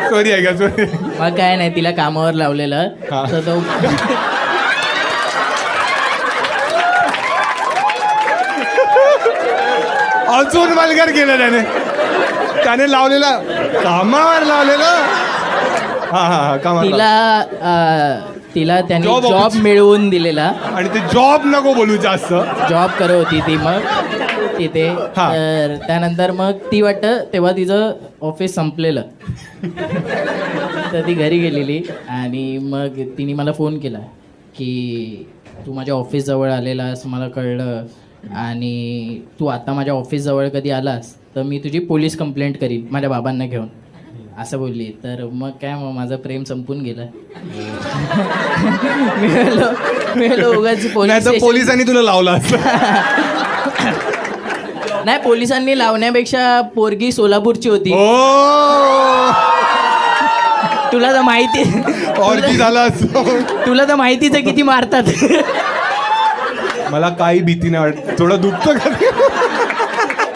Sorry आहे का sorry. मग काय नाही, तिला कामावर लावलेलं. हा. तर तो अजून वल्गर केलं त्याने लावलेला कामावर लावलेलं. हा हा हा कामावर. तिला त्यांनी Job जॉब मिळवून दिलेला. आणि ते जॉब नको बोलू जास्त. जॉब करत होती ती मग तिथे. हा. तर त्यानंतर मग ती वाटतं तेव्हा तिचं ऑफिस संपलेलं. तर ती घरी गेलेली आणि मग तिने मला फोन केला की तू माझ्या ऑफिसजवळ आलेलास, मला कळलं, आणि तू आता माझ्या ऑफिसजवळ कधी आलास तर मी तुझी पोलीस कंप्लेंट करीन माझ्या बाबांना घेऊन, असं बोलली. तर मग काय, मग माझं प्रेम संपून गेलं. मी उगाच नाही तर पोलिसांनी तुला लावला असतं. नाही, पोलिसांनी लावण्यापेक्षा पोरगी सोलापूरची होती. तुला तर माहिती, ऑर्गी झाला असतो. तुला तर माहितीच आहे किती मारतात. मला काही भीती नाही वाटत. थोडं दुखतं का?